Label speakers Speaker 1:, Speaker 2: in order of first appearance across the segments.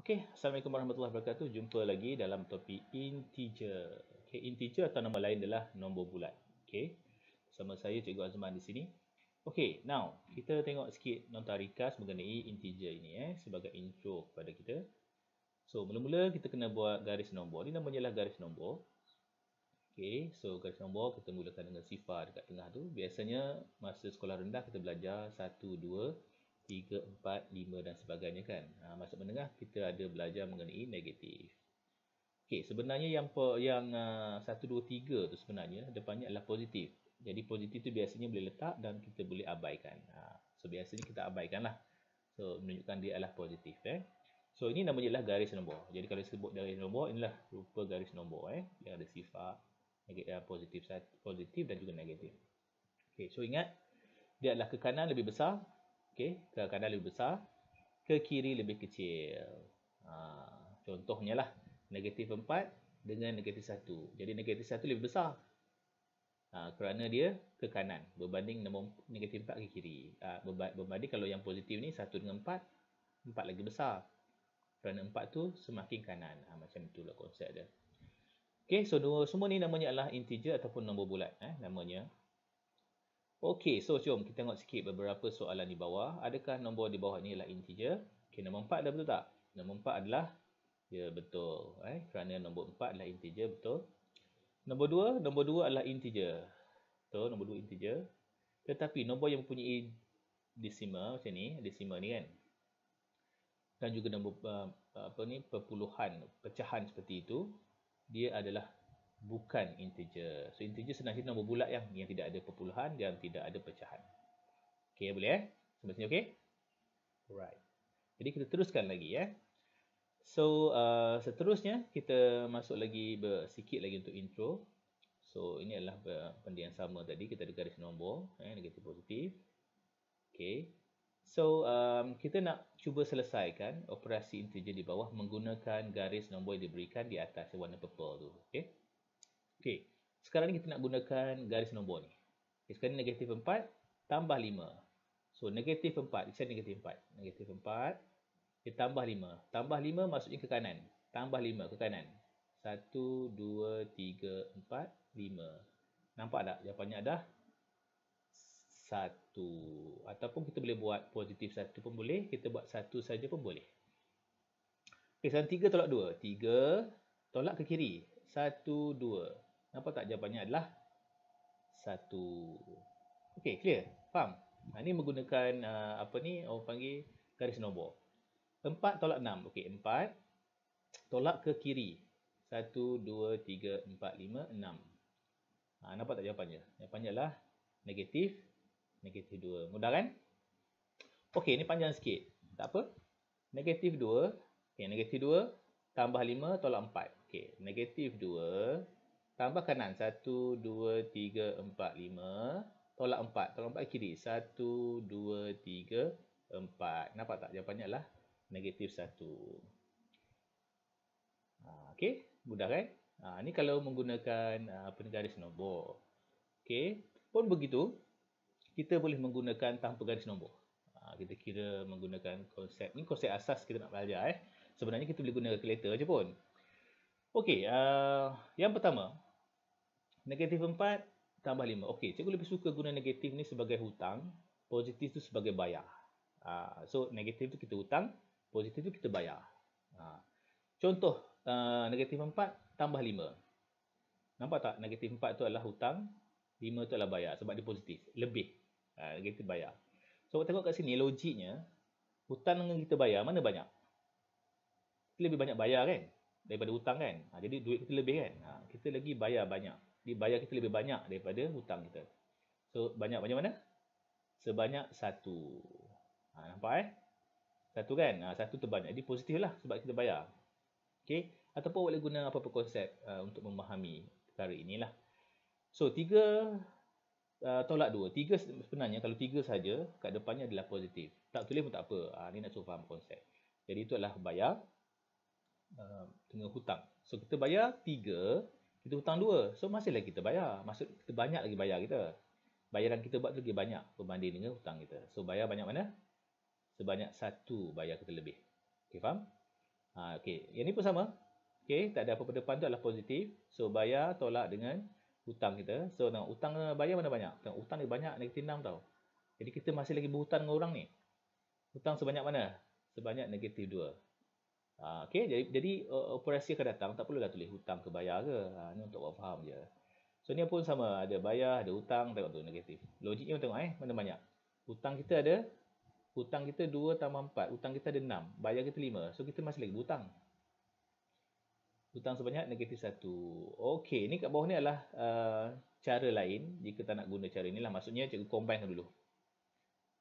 Speaker 1: Okey, Assalamualaikum warahmatullahi wabarakatuh. Jumpa lagi dalam topik integer. Okey, integer atau nama lain adalah nombor bulat. Okey. Bersama saya Cikgu Azman di sini. Okey, now kita tengok sikit nota ringkas mengenai integer ini sebagai intro kepada kita. So, mula-mula kita kena buat garis nombor. Ini namanya lah garis nombor. Okey, so garis nombor kita mulakan dengan sifar dekat tengah tu. Biasanya masa sekolah rendah kita belajar 1 2 3, 4, 5 dan sebagainya kan. Masa menengah kita ada belajar mengenai negatif. Okey, sebenarnya yang 1 2 3 tu sebenarnya depannya adalah positif. Jadi positif tu biasanya boleh letak dan kita boleh abaikan. So biasanya kita abaikanlah. So menunjukkan dia adalah positif So ini namanya adalah garis nombor. Jadi kalau disebut garis nombor, inilah rupa garis nombor yang ada sifar positif dan juga negatif. Okey, so ingat dia adalah ke kanan lebih besar. Okey, ke kanan lebih besar, ke kiri lebih kecil. Contohnya lah, negatif 4 dengan negatif 1. Jadi negatif 1 lebih besar. Kerana dia ke kanan berbanding negatif 4 ke kiri. Berbanding kalau yang positif ni 1 dengan 4, 4 lagi besar. Kerana 4 tu semakin kanan. Macam itulah konsep dia. Okey, so semua ni namanya adalah integer ataupun nombor bulat namanya. Okey, so jom kita tengok sikit beberapa soalan di bawah. Adakah nombor di bawah ni adalah integer? Okey, nombor 4 dah betul tak? Nombor 4 adalah, ya betul. Kerana nombor 4 adalah integer, betul. Nombor 2 adalah integer. Betul, nombor 2 integer. Tetapi nombor yang mempunyai decimal macam ni, decimal ni kan. Dan juga nombor perpuluhan, pecahan seperti itu, dia adalah bukan integer. So integer sebenarnya nombor bulat yang tidak ada perpuluhan dan tidak ada pecahan. Okey, boleh sampai sini okey? Alright. Jadi kita teruskan lagi So seterusnya kita masuk lagi sikit lagi untuk intro. So ini adalah benda yang sama tadi, kita ada garis nombor negatif positif. Okey. So kita nak cuba selesaikan operasi integer di bawah menggunakan garis nombor yang diberikan di atas warna purple tu. Okey. Okey, sekarang ni kita nak gunakan garis nombor ni. Okay, sekarang ni negatif 4 tambah 5. So, negatif 4, di sini negatif 4. Negatif 4, dia tambah 5. Tambah 5 maksudnya ke kanan. Tambah 5 ke kanan. 1, 2, 3, 4, 5. Nampak tak? Jawapannya ada 1. Ataupun kita boleh buat positif 1 pun boleh. Kita buat 1 saja pun boleh. Okay, sekarang 3 tolak 2. 3 tolak ke kiri. 1, 2. Nampak tak jawapannya adalah 1. Okey, clear? Faham? Ini menggunakan orang panggil garis nombor. 4 tolak 6. Okey, 4 tolak ke kiri. 1, 2, 3, 4, 5, 6. Nampak tak jawapannya? Jawapannya adalah negatif 2. Mudah kan? Okey, ini panjang sikit. Tak apa. Negatif 2. Okey, negatif 2 tambah 5 tolak 4. Okey, negatif 2 tambah kanan 1, 2, 3, 4, 5 tolak 4. Tolak 4 kiri 1, 2, 3, 4. Nampak tak? Jawapannya adalah negatif 1. Okey, mudah kan? Ini kalau menggunakan garis nombor. Okey, pun begitu kita boleh menggunakan tanpa garis nombor. Kita kira menggunakan konsep. Ini konsep asas kita nak belajar Sebenarnya kita boleh guna kalkulator je pun. Okey, yang pertama, negatif 4 tambah 5. Okey, cikgu lebih suka guna negatif ni sebagai hutang, positif tu sebagai bayar. So, negatif tu kita hutang, positif tu kita bayar. Contoh, negatif 4 tambah 5. Nampak tak? Negatif 4 tu adalah hutang, 5 tu adalah bayar sebab dia positif. Lebih. Negatif bayar. So, tengok kat sini, logiknya, hutang dengan kita bayar, mana banyak? Kita lebih banyak bayar kan? Daripada hutang kan? Jadi duit kita lebih kan? Kita lagi bayar banyak. Jadi bayar kita lebih banyak daripada hutang kita. So banyak mana? Sebanyak 1. Nampak 1 kan? 1 terbanyak. Jadi positif lah sebab kita bayar. Okay? Ataupun boleh guna apa-apa konsep untuk memahami perkara inilah. So 3 tolak 2. 3 sebenarnya kalau 3 saja kat depannya adalah positif. Tak tulis pun tak apa. Ni nak suruh faham konsep. Jadi itu adalah bayar dengan hutang. So kita bayar 3, kita hutang 2. So masih lagi kita bayar. Maksud kita banyak lagi bayar kita. Bayaran kita buat tu lagi banyak berbanding dengan hutang kita. So bayar banyak mana? Sebanyak 1 bayar kita lebih. Okey, faham? Okey, yang ni pun sama. Okey, tak ada apa-apa depan tu adalah positif. So bayar tolak dengan hutang kita. So nak hutang bayar mana banyak? Hutang ni banyak, negatif 6 tau. Jadi kita masih lagi berhutang dengan orang ni. Hutang sebanyak mana? Sebanyak negatif 2. Okey, jadi operasi akan datang tak perlulah tulis hutang ke bayar ke. Ni untuk buat faham je. So ni pun sama, ada bayar, ada hutang, tengok tu negatif. Logiknya tengok mana banyak. Hutang kita ada, hutang kita 2 tambah 4, hutang kita ada 6, bayar kita 5. So kita masih lagi berhutang. Hutang sebanyak negatif 1. Okey, ni kat bawah ni adalah cara lain jika tak nak guna cara inilah. Maksudnya cikgu combine dulu.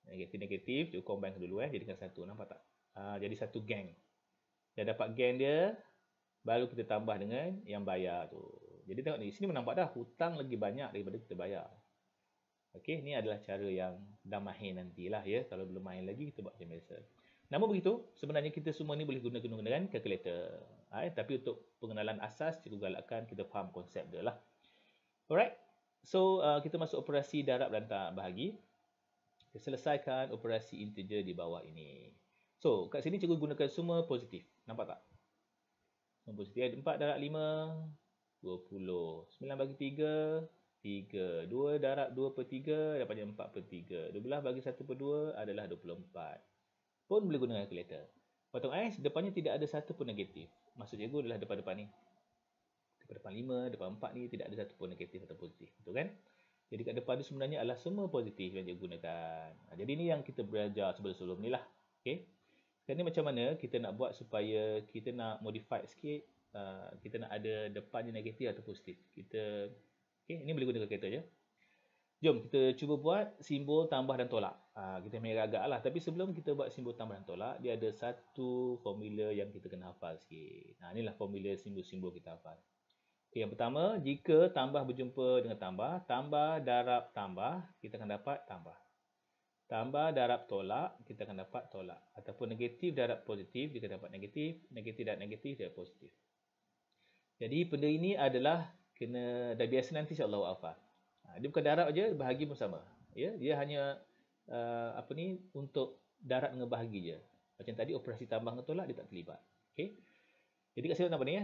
Speaker 1: Negatif-negatif, cikgu combine dulu jadikan satu. Nampak tak? Jadi satu gang. Dah dapat gang dia, baru kita tambah dengan yang bayar tu. Jadi tengok ni, sini nampak dah hutang lagi banyak daripada kita bayar. Okey, ni adalah cara yang dah mahir nantilah ya. Kalau belum mahir lagi, kita buat macam biasa. Namun begitu, sebenarnya kita semua ni boleh gunakan dengan kalkulator. Tapi untuk pengenalan asas, cikgu galakkan kita faham konsep dia lah. Alright, so kita masuk operasi darab dan tak bahagi. Kita selesaikan operasi integer di bawah ini. So, kat sini cikgu gunakan semua positif. Nampak tak? Semua positif. 4 darab 5, 20. 9 bagi 3, 3. 2 darab 2 per 3, dapatnya 4 per 3. 12 bagi 1 per 2 adalah 24. Pun boleh guna kalkulator. Potong ais, depannya tidak ada satu pun negatif. Maksud cikgu adalah depan-depan ni. Depan 5, depan 4 ni tidak ada satu pun negatif atau positif. Betul kan? Jadi kat depan ni sebenarnya adalah semua positif yang cikgu gunakan. Jadi ni yang kita belajar sebelum-sebelum ni lah. Okay? Sekarang ni macam mana kita nak buat supaya kita nak modify sikit. Kita nak ada depannya negatif atau positif. Okay, ini boleh guna kalkulator je. Jom kita cuba buat simbol tambah dan tolak. Kita main agak lah. Tapi sebelum kita buat simbol tambah dan tolak, dia ada satu formula yang kita kena hafal sikit. Inilah formula simbol-simbol kita hafal. Okay, yang pertama, jika tambah berjumpa dengan tambah darab tambah, kita akan dapat tambah. Tambah darab tolak, kita akan dapat tolak. Ataupun negatif darab positif, kita dapat negatif. Negatif darab negatif, darab positif. Jadi benda ini adalah dah biasa nanti insya-Allah hafal. Dia bukan darab aja, bahagi pun sama. Ya, dia hanya untuk darab dengan bahagi je. Macam tadi operasi tambah dengan tolak dia tak terlibat. Okey. Jadi kat sini apa ni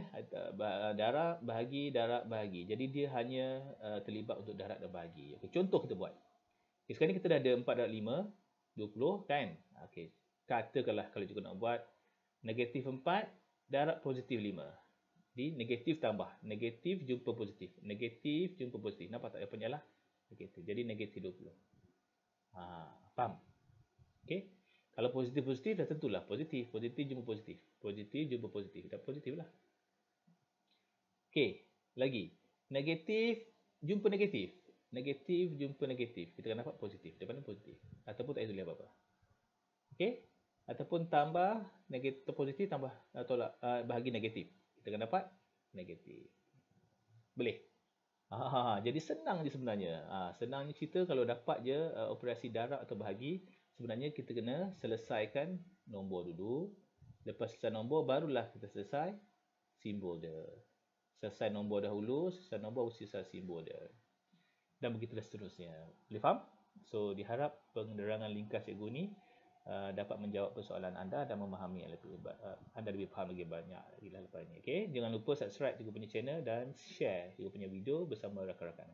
Speaker 1: darab bahagi, darab bahagi. Jadi dia hanya terlibat untuk darab dan bahagi. Okey, contoh kita buat. Okay, sekarang ni kita dah ada 4 darab 5, 20 kan? Okey. Katakanlah kalau cikgu nak buat negatif 4 darab positif 5. Jadi negatif tambah, negatif jumpa positif, negatif jumpa positif. Nampak tak? Dia punya lah negatif. Jadi negatif 20. Faham? Okey. Kalau positif-positif dah tentulah positif. Positif jumpa positif. Positif jumpa positif. Dah positif lah. Okey. Lagi. Negatif jumpa negatif. Negatif jumpa negatif. Kita akan dapat positif. Daripada positif. Ataupun tak payah tulis apa-apa. Okey. Ataupun tambah negatif positif tambah tolak bahagi negatif. Kita akan dapat negatif. Boleh? Jadi senang je sebenarnya. Senangnya cerita kalau dapat je operasi darab atau bahagi. Sebenarnya kita kena selesaikan nombor dulu. Lepas selesai nombor, barulah kita selesai simbol dia. Selesai nombor dahulu, selesai nombor, selesai simbol dia. Dan begitulah seterusnya. Boleh faham? So, diharap penerangan ringkas cikgu ni dapat menjawab persoalan anda dan memahami anda lebih faham lagi banyak lagi lepas ni. Okay? Jangan lupa subscribe cikgu punya channel dan share cikgu punya video bersama rakan-rakan.